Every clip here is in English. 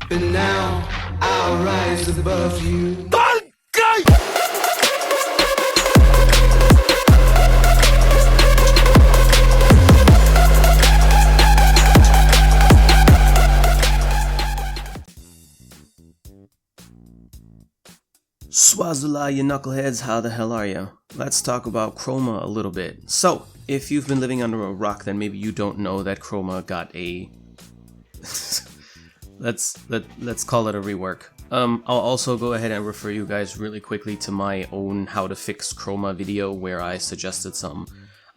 but now I'll rise above you. Swazula, you knuckleheads, how the hell are you? Let's talk about Chroma a little bit. So, if you've been living under a rock, then maybe you don't know that Chroma got a... let's call it a rework. I'll also go ahead and refer you guys really quickly to my own how to fix Chroma video, where I suggested some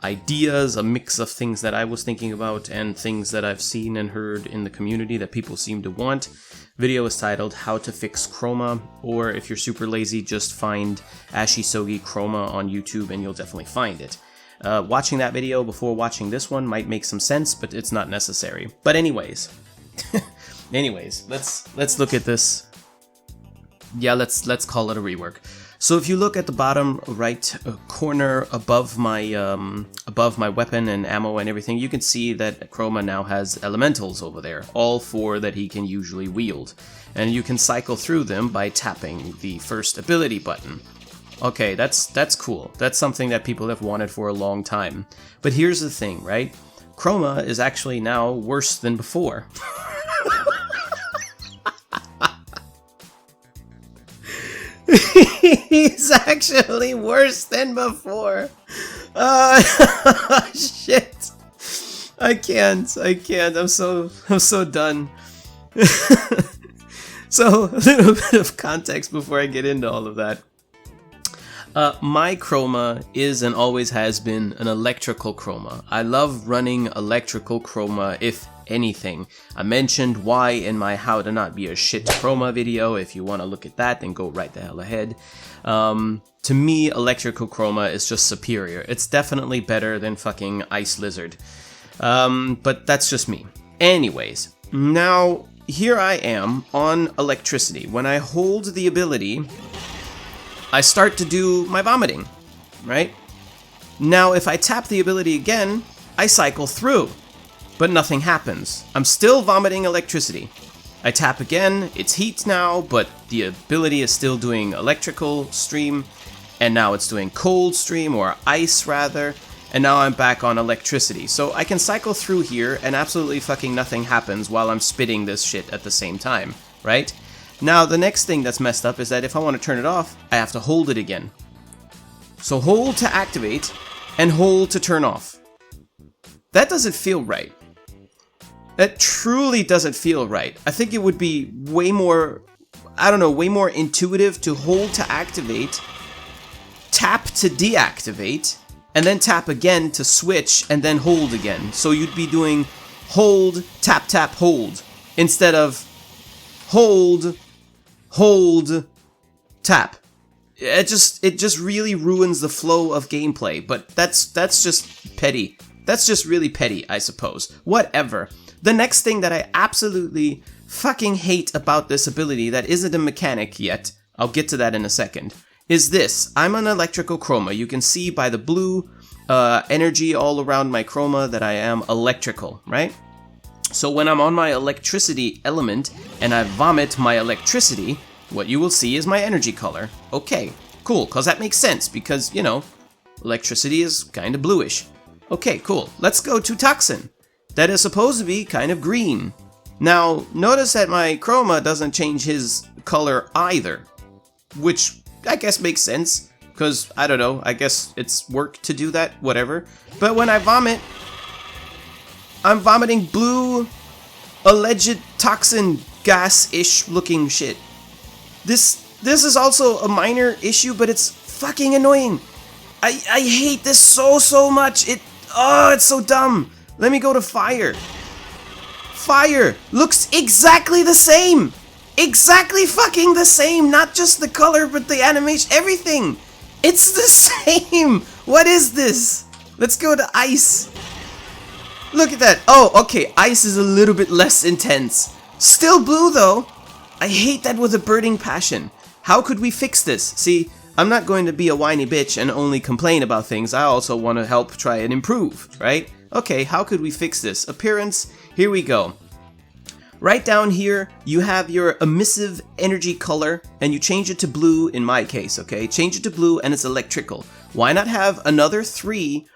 ideas, a mix of things that I was thinking about and things that I've seen and heard in the community that people seem to want. Video is titled How to Fix Chroma, or if you're super lazy, just find Ashisogi Chroma on YouTube and you'll definitely find it. Watching that video before watching this one might make some sense, but it's not necessary. But anyways, let's look at this. Yeah, let's call it a rework. So if you look at the bottom right corner above my weapon and ammo and everything, you can see that Chroma now has elementals over there, all 4 that he can usually wield. And you can cycle through them by tapping the first ability button. Okay, that's cool. That's something that people have wanted for a long time. But here's the thing, right? Chroma is actually now worse than before. He's actually worse than before. Shit. I can't. I'm so done. So, a little bit of context before I get into all of that. My Chroma is and always has been an electrical Chroma. I love running electrical Chroma, if anything. I mentioned why in my How to Not Be a Shit Chroma video. If you want to look at that, then go right the hell ahead. To me, electrical Chroma is just superior. It's definitely better than fucking Ice Lizard. But that's just me. Anyways, now here I am on electricity. When I hold the ability, I start to do my vomiting, right? Now, if I tap the ability again, I cycle through, but nothing happens. I'm still vomiting electricity. I tap again, it's heat now, but the ability is still doing electrical stream, and now it's doing cold stream, or ice rather, and now I'm back on electricity. So I can cycle through here, and absolutely fucking nothing happens while I'm spitting this shit at the same time, right? Now, the next thing that's messed up is that if I want to turn it off, I have to hold it again. So hold to activate, and hold to turn off. That doesn't feel right. That truly doesn't feel right. I think it would be way more, way more intuitive to hold to activate, tap to deactivate, and then tap again to switch, and then hold again. So you'd be doing hold, tap, tap, hold, instead of hold, hold, tap. It just really ruins the flow of gameplay, but that's just petty. That's just really petty, I suppose. Whatever. The next thing that I absolutely fucking hate about this ability that isn't a mechanic yet, I'll get to that in a second, is this. I'm an electrical Chroma. You can see by the blue energy all around my Chroma that I am electrical, right? So when I'm on my electricity element and I vomit my electricity, what you will see is my energy color. Okay, cool, because that makes sense because, you know, electricity is kind of bluish. Okay, cool. Let's go to Toxin. That is supposed to be kind of green. Now, notice that my Chroma doesn't change his color either, which I guess makes sense, because, I don't know, I guess it's work to do that, whatever. But when I vomit, I'm vomiting blue, alleged toxin gas-ish looking shit. This is also a minor issue, but it's fucking annoying. I hate this so much. It's so dumb. Let me go to fire. Fire looks exactly the same. Exactly fucking the same. Not just the color, but the animation, everything. It's the same. What is this? Let's go to ice. Look at that. Oh, okay. Ice is a little bit less intense. Still blue, though. I hate that with a burning passion. How could we fix this? See, I'm not going to be a whiny bitch and only complain about things. I also want to help try and improve, right? Okay, how could we fix this? Appearance, here we go. Right down here, you have your emissive energy color, and you change it to blue in my case, okay? Change it to blue, and it's electrical. Why not have another 3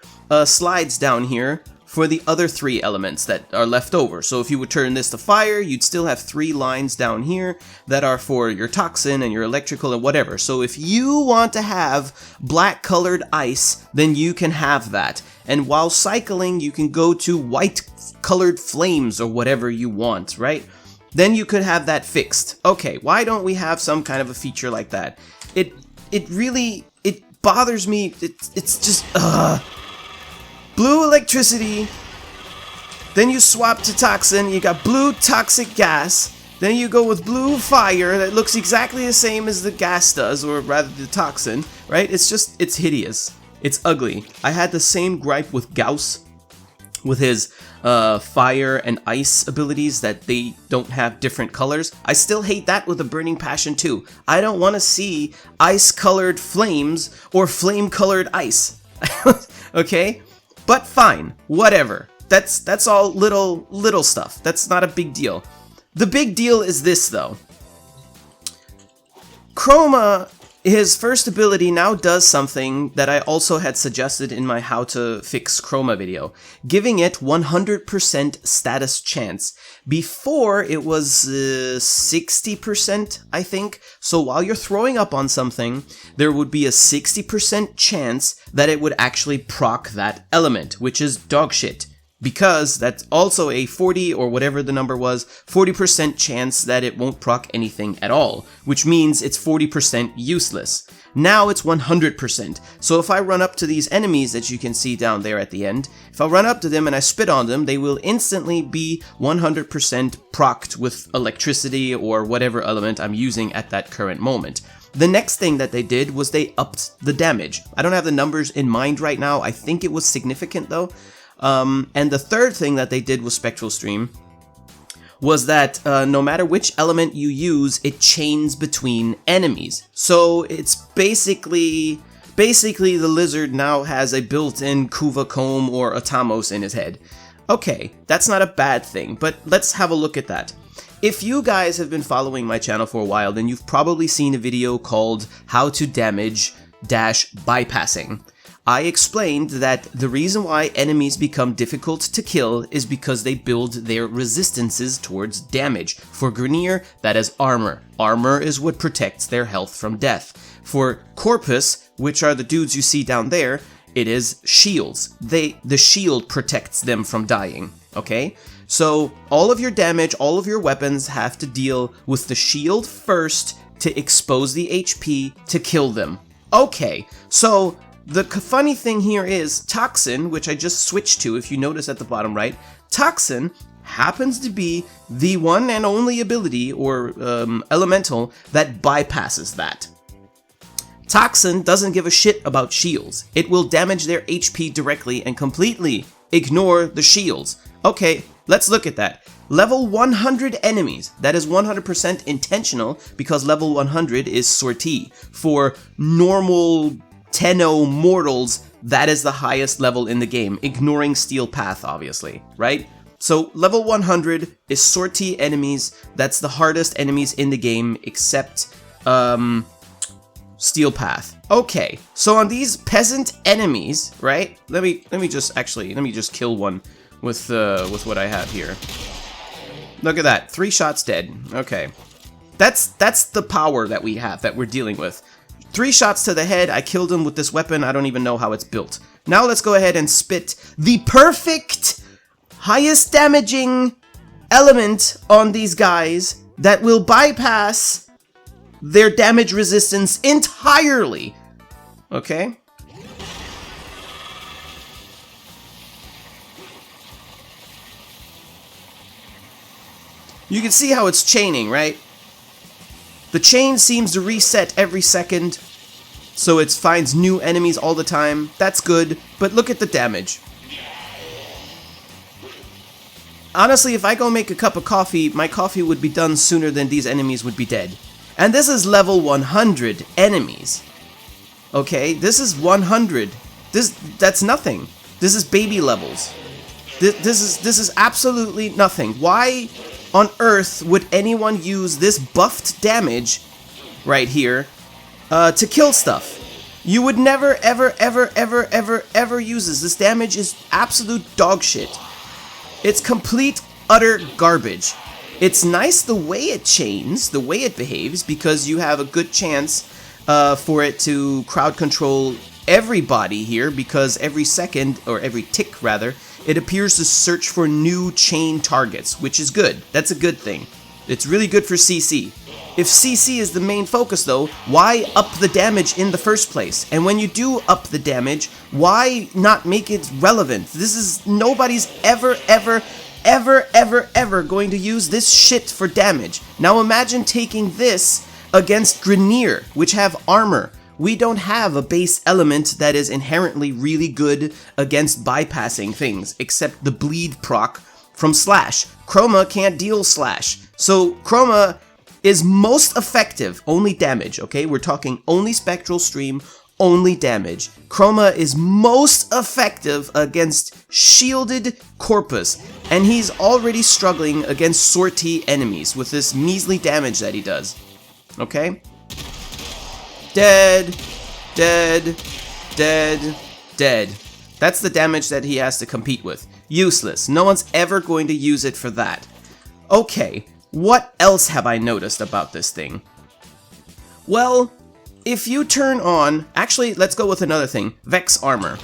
slides down here for the other 3 elements that are left over? So if you would turn this to fire, you'd still have 3 lines down here that are for your toxin and your electrical and whatever. So if you want to have black colored ice, then you can have that. And while cycling, you can go to white colored flames or whatever you want, right? Then you could have that fixed. Okay, why don't we have some kind of a feature like that? It really bothers me. It's just blue electricity, then you swap to toxin, you got blue toxic gas, then you go with blue fire that looks exactly the same as the gas does, or rather the toxin, right? It's hideous. It's ugly. I had the same gripe with Gauss, with his fire and ice abilities, that they don't have different colors. I still hate that with a burning passion too. I don't want to see ice-colored flames or flame-colored ice. Okay? But fine, whatever. That's all little stuff. That's not a big deal. The big deal is this though. Chroma, his first ability now does something that I also had suggested in my how to fix Chroma video, giving it 100% status chance. Before it was 60%, I think. So while you're throwing up on something, there would be a 60% chance that it would actually proc that element, which is dog shit. Because that's also a 40, or whatever the number was, 40% chance that it won't proc anything at all, which means it's 40% useless. Now it's 100%. So if I run up to these enemies that you can see down there at the end, if I run up to them and I spit on them, they will instantly be 100% procced with electricity or whatever element I'm using at that current moment. The next thing that they did was they upped the damage. I don't have the numbers in mind right now. I think it was significant though. And the third thing that they did with Spectral Stream was that no matter which element you use, it chains between enemies. So it's basically the lizard now has a built-in Kuva Comb or Atamos in his head. Okay, that's not a bad thing, but let's have a look at that. If you guys have been following my channel for a while, then you've probably seen a video called How to Damage Bypassing. I explained that the reason why enemies become difficult to kill is because they build their resistances towards damage. For Grineer, that is armor. Armor is what protects their health from death. For Corpus, which are the dudes you see down there, it is shields. The shield protects them from dying, okay? So all of your damage, all of your weapons have to deal with the shield first to expose the HP to kill them. Okay, so the funny thing here is Toxin, which I just switched to if you notice at the bottom right, Toxin happens to be the one and only ability or elemental that bypasses that. Toxin doesn't give a shit about shields. It will damage their HP directly and completely ignore the shields. Okay, let's look at that. Level 100 enemies, that is 100% intentional because level 100 is sortie. For normal Tenno mortals, that is the highest level in the game, ignoring Steel Path, obviously, right? So level 100 is sortie enemies. That's the hardest enemies in the game, except Steel Path. Okay, so on these peasant enemies, right? Let me just kill one with what I have here. Look at that, 3 shots dead. Okay, that's the power that we have that we're dealing with. 3 shots to the head, I killed him with this weapon, I don't even know how it's built. Now let's go ahead and spit the perfect, highest damaging element on these guys that will bypass their damage resistance entirely. Okay? You can see how it's chaining, right? The chain seems to reset every second, so it finds new enemies all the time. That's good, but look at the damage. Honestly, if I go make a cup of coffee, my coffee would be done sooner than these enemies would be dead. And this is level 100 enemies. Okay, this is 100. That's nothing. This is baby levels. This is absolutely nothing. Why on earth would anyone use this buffed damage right here to kill stuff? You would never, ever, ever, ever, ever, ever use this. This damage is absolute dog shit. It's complete, utter garbage. It's nice the way it chains, the way it behaves, because you have a good chance for it to crowd control everybody here, because every second, or every tick rather, it appears to search for new chain targets, which is good. That's a good thing. It's really good for CC. If CC is the main focus though, why up the damage in the first place? And when you do up the damage, why not make it relevant? This is, nobody's ever, ever, ever, ever, ever going to use this shit for damage. Now imagine taking this against Grineer, which have armor. We don't have a base element that is inherently really good against bypassing things, except the bleed proc from Slash. Chroma can't deal Slash. So Chroma is most effective, only damage, okay? We're talking only spectral stream, only damage. Chroma is most effective against shielded Corpus, and he's already struggling against sortie enemies with this measly damage that he does. Okay? Dead, dead, dead, dead. That's the damage that he has to compete with. Useless. No one's ever going to use it for that. Okay, what else have I noticed about this thing? Well, if you turn on... Actually, let's go with another thing. Vex Armor.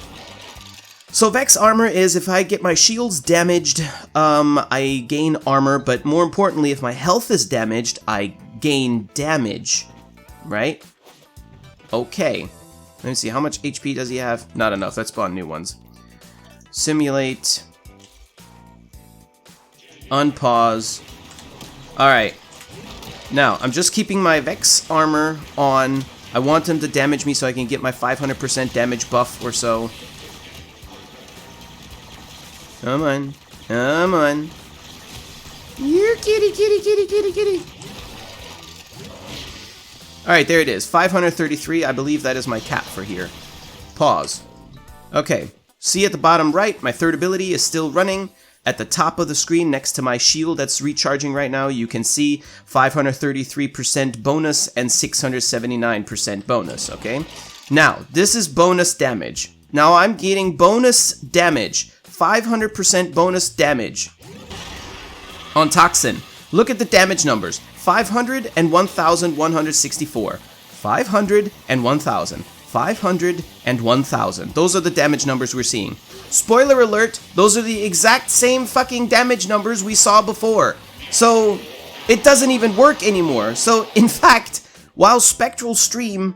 So Vex Armor is if I get my shields damaged, I gain armor, but more importantly, if my health is damaged, I gain damage. Right? Okay. Let me see, how much HP does he have? Not enough, let's spawn new ones. Simulate. Unpause. Alright. Now, I'm just keeping my Vex Armor on. I want him to damage me so I can get my 500% damage buff or so. Come on. Come on. You kitty, kitty, kitty, kitty, kitty. Alright, there it is. 533. I believe that is my cap for here. Pause. Okay. See at the bottom right, my third ability is still running. At the top of the screen, next to my shield that's recharging right now, you can see 533% bonus and 679% bonus, okay? Now, this is bonus damage. Now, I'm getting bonus damage. 500% bonus damage on Toxin. Look at the damage numbers. 500 and 1,164. 500 and 1,000. 500 and 1,000. Those are the damage numbers we're seeing. Spoiler alert, those are the exact same fucking damage numbers we saw before. So, it doesn't even work anymore. So, in fact, while Spectral Stream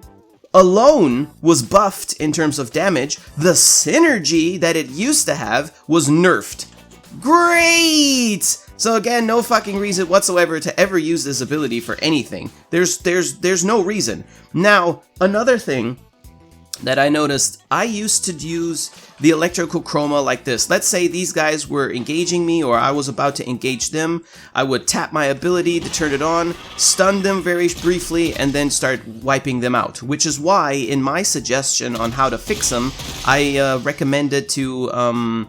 alone was buffed in terms of damage, the synergy that it used to have was nerfed. Great! So again, no fucking reason whatsoever to ever use this ability for anything. There's no reason. Now, another thing that I noticed, I used to use the electrical chroma like this. Let's say these guys were engaging me or I was about to engage them. I would tap my ability to turn it on, stun them very briefly, and then start wiping them out. Which is why, in my suggestion on how to fix them, I recommended to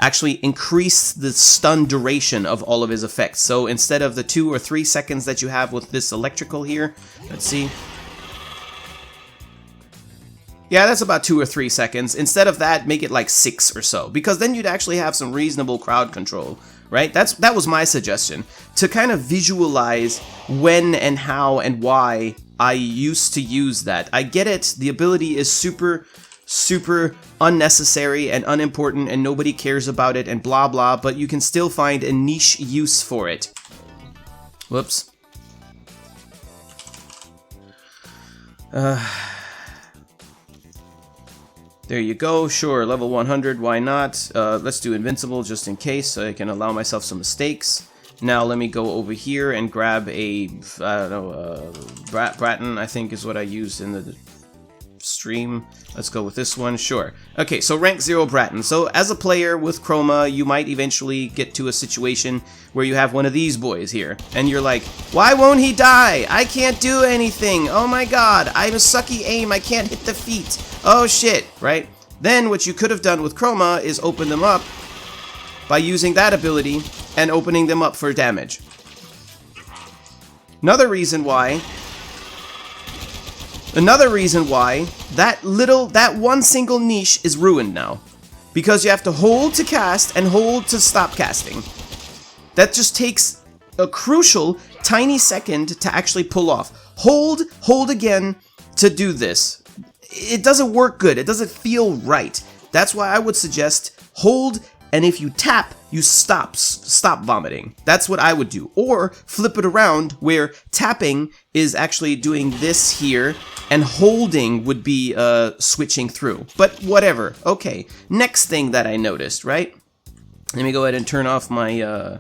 actually increase the stun duration of all of his effects. So instead of the 2 or 3 seconds that you have with this electrical here, let's see. Yeah, that's about 2 or 3 seconds. Instead of that, make it like 6 or so, because then you'd actually have some reasonable crowd control, right? That was my suggestion, to kind of visualize when and how and why I used to use that. I get it, the ability is super unnecessary and unimportant and nobody cares about it and blah blah, but you can still find a niche use for it. Whoops. There you go, sure, level 100, why not? Let's do invincible just in case, so I can allow myself some mistakes. Now let me go over here and grab a, I don't know, Bratton, I think is what I used in the stream. Let's go with this one, sure. Okay, so rank 0 Bratton. So as a player with Chroma, you might eventually get to a situation where you have one of these boys here, and you're like, why won't he die? I can't do anything. Oh my god, I have a sucky aim, I can't hit the feet. Oh shit, right? Then what you could have done with Chroma is open them up by using that ability and opening them up for damage. Another reason why that one single niche is ruined now. Because you have to hold to cast and hold to stop casting. That just takes a crucial tiny second to actually pull off. Hold again to do this. It doesn't work good. It doesn't feel right. That's why I would suggest hold, and if you tap, you stop vomiting. That's what I would do. Or flip it around where tapping is actually doing this here, and holding would be switching through. But whatever. Okay, next thing that I noticed, right? Let me go ahead and turn off my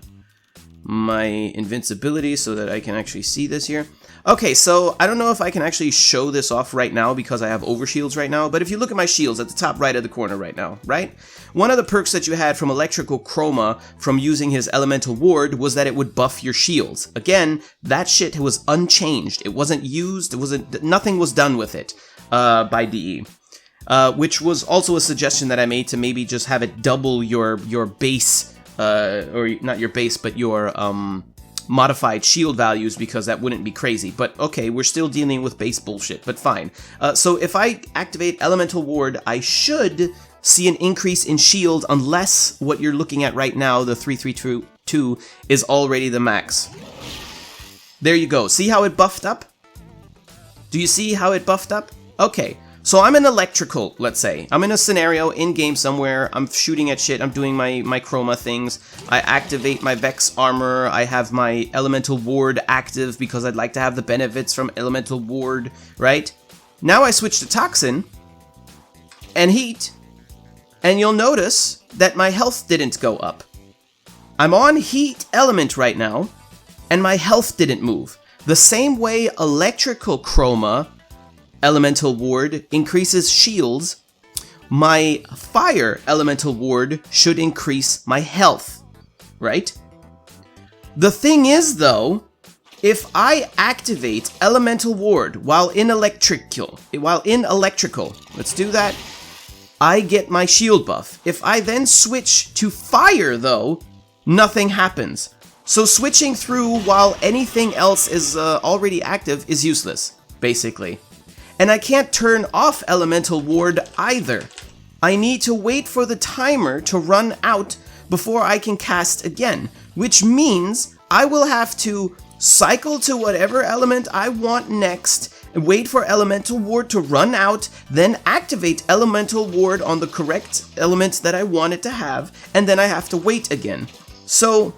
my invincibility so that I can actually see this here. Okay, so I don't know if I can actually show this off right now because I have overshields right now, but if you look at my shields at the top right of the corner right now, right? One of the perks that you had from Electrical Chroma from using his Elemental Ward was that it would buff your shields. Again, that shit was unchanged. It wasn't used, nothing was done with it by DE. Which was also a suggestion that I made to maybe just have it double your base, or not your base, but your modified shield values, because that wouldn't be crazy. But okay, we're still dealing with base bullshit, but fine. So if I activate Elemental Ward, I should see an increase in shield, unless what you're looking at right now, the 332, is already the max. There you go. See how it buffed up? Do you see how it buffed up? Okay. So I'm in electrical, let's say. I'm in a scenario in-game somewhere. I'm shooting at shit. I'm doing my chroma things. I activate my Vex armor. I have my Elemental Ward active because I'd like to have the benefits from Elemental Ward, right? Now I switch to Toxin and Heat, and you'll notice that my health didn't go up. I'm on Heat Element right now, and my health didn't move. The same way Electrical Chroma Elemental Ward increases shields, my Fire Elemental Ward should increase my health, right? The thing is, though, if I activate Elemental Ward while in electrical, let's do that, I get my shield buff. If I then switch to Fire, though, nothing happens. So switching through while anything else is already active is useless, basically. And I can't turn off Elemental Ward either. I need to wait for the timer to run out before I can cast again, which means I will have to cycle to whatever element I want next, and wait for Elemental Ward to run out, then activate Elemental Ward on the correct element that I want it to have, and then I have to wait again. So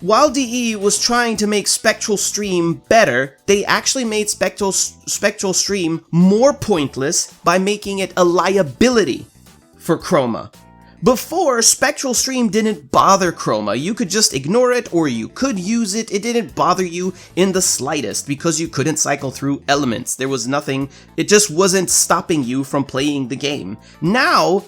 while DE was trying to make Spectral Stream better, they actually made Spectral Stream more pointless by making it a liability for Chroma. Before, Spectral Stream didn't bother Chroma. You could just ignore it, or you could use it. It didn't bother you in the slightest because you couldn't cycle through elements. There was nothing, it just wasn't stopping you from playing the game. Now,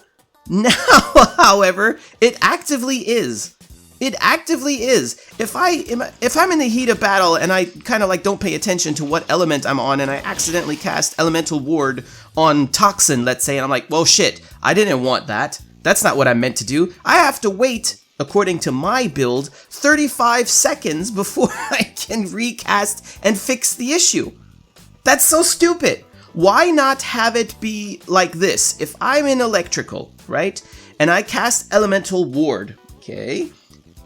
however, it actively is. It actively is. If I'm in the heat of battle and I kind of like don't pay attention to what element I'm on and I accidentally cast Elemental Ward on Toxin, let's say, and I'm like, well shit, I didn't want that. That's not what I meant to do. I have to wait, according to my build, 35 seconds before I can recast and fix the issue. That's so stupid. Why not have it be like this? If I'm in electrical, right, and I cast Elemental Ward, okay,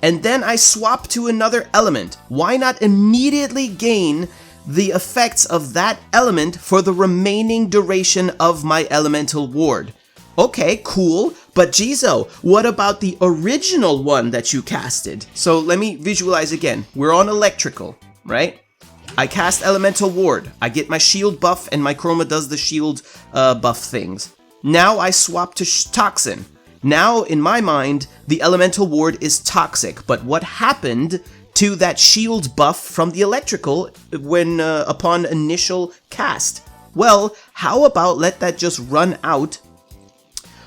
and then I swap to another element, why not immediately gain the effects of that element for the remaining duration of my Elemental Ward? Okay, cool, but Jizo, what about the original one that you casted? So let me visualize again. We're on electrical, right? I cast Elemental Ward, I get my shield buff, and my Chroma does the shield buff things. Now I swap to Toxin. Now, in my mind, the Elemental Ward is toxic, but what happened to that shield buff from the electrical when upon initial cast? Well, how about let that just run out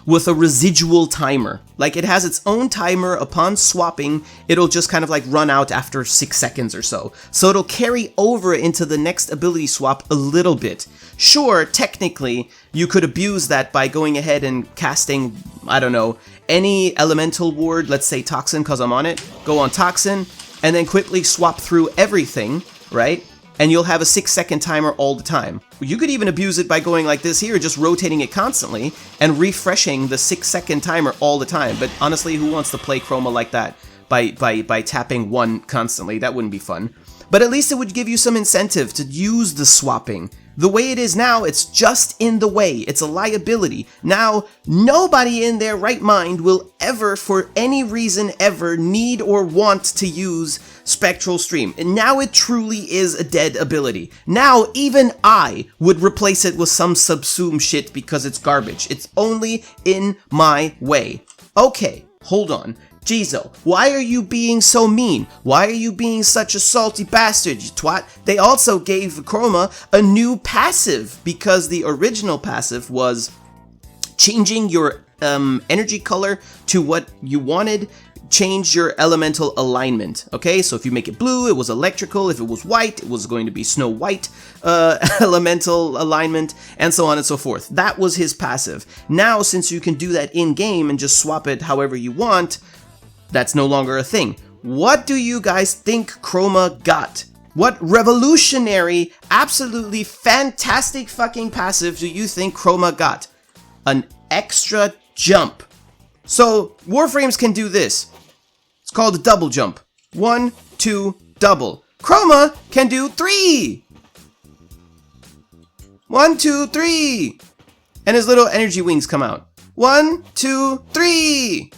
with a residual timer? Like, it has its own timer. Upon swapping, it'll just kind of like run out after 6 seconds or so. So it'll carry over into the next ability swap a little bit. Sure, technically, you could abuse that by going ahead and casting, I don't know, any Elemental Ward, let's say Toxin because I'm on it. Go on Toxin, and then quickly swap through everything, right? And you'll have a 6-second timer all the time. You could even abuse it by going like this here, just rotating it constantly and refreshing the 6-second timer all the time. But honestly, who wants to play Chroma like that by tapping 1 constantly? That wouldn't be fun. But at least it would give you some incentive to use the swapping. The way it is now, it's just in the way. It's a liability. Now, nobody in their right mind will ever, for any reason ever, need or want to use Spectral Stream. And now it truly is a dead ability. Now, even I would replace it with some subsume shit because it's garbage. It's only in my way. Okay, hold on. Jizo, why are you being so mean? Why are you being such a salty bastard, you twat? They also gave Chroma a new passive because the original passive was changing your energy color to what you wanted, change your elemental alignment. Okay, so if you make it blue, it was electrical. If it was white, it was going to be Snow White elemental alignment, and so on and so forth. That was his passive. Now, since you can do that in-game and just swap it however you want, that's no longer a thing. What do you guys think Chroma got? What revolutionary, absolutely fantastic fucking passive do you think Chroma got? An extra jump. So, Warframes can do this. It's called a double jump. 1, 2, double. Chroma can do 3! 1, 2, 3! And his little energy wings come out. 1, 2, 3!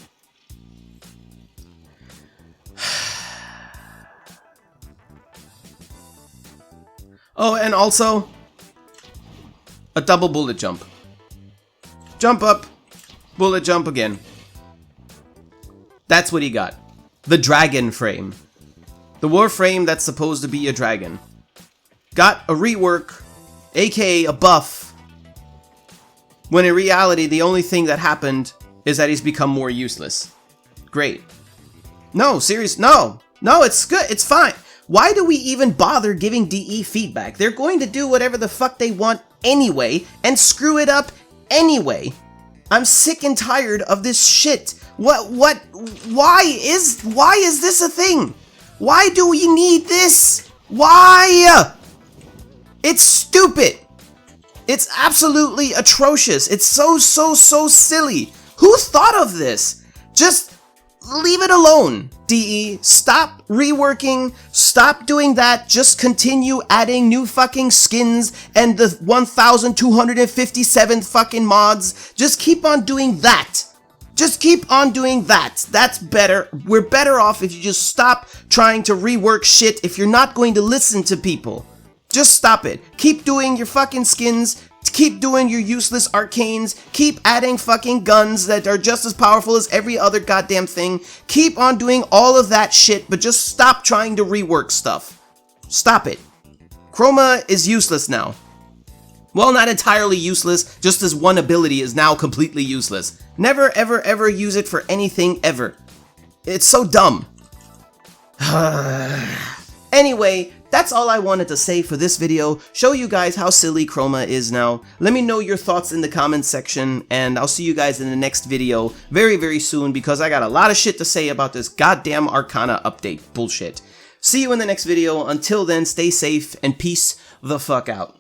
Oh, and also, a double bullet jump. Jump up, bullet jump again. That's what he got. The dragon frame. The warframe that's supposed to be a dragon. Got a rework, aka a buff, when in reality the only thing that happened is that he's become more useless. Great. No, serious, no, it's good, it's fine. Why do we even bother giving DE feedback? They're going to do whatever the fuck they want anyway, and screw it up anyway. I'm sick and tired of this shit. Why is this a thing? Why do we need this? Why? It's stupid. It's absolutely atrocious. It's so silly. Who thought of this? Just leave it alone, DE. Stop reworking. Stop doing that. Just continue adding new fucking skins and the 1,257 fucking mods. Just keep on doing that. Just keep on doing that. That's better. We're better off if you just stop trying to rework shit if you're not going to listen to people. Just stop it. Keep doing your fucking skins. Keep doing your useless arcanes. Keep adding fucking guns that are just as powerful as every other goddamn thing. Keep on doing all of that shit, but just stop trying to rework stuff. Stop it. Chroma is useless now. Well, not entirely useless, just as one ability is now completely useless. Never, ever, ever use it for anything ever. It's so dumb. Anyway, that's all I wanted to say for this video. Show you guys how silly Chroma is now. Let me know your thoughts in the comments section, and I'll see you guys in the next video very, very soon because I got a lot of shit to say about this goddamn Arcana update bullshit. See you in the next video. Until then, stay safe and peace the fuck out.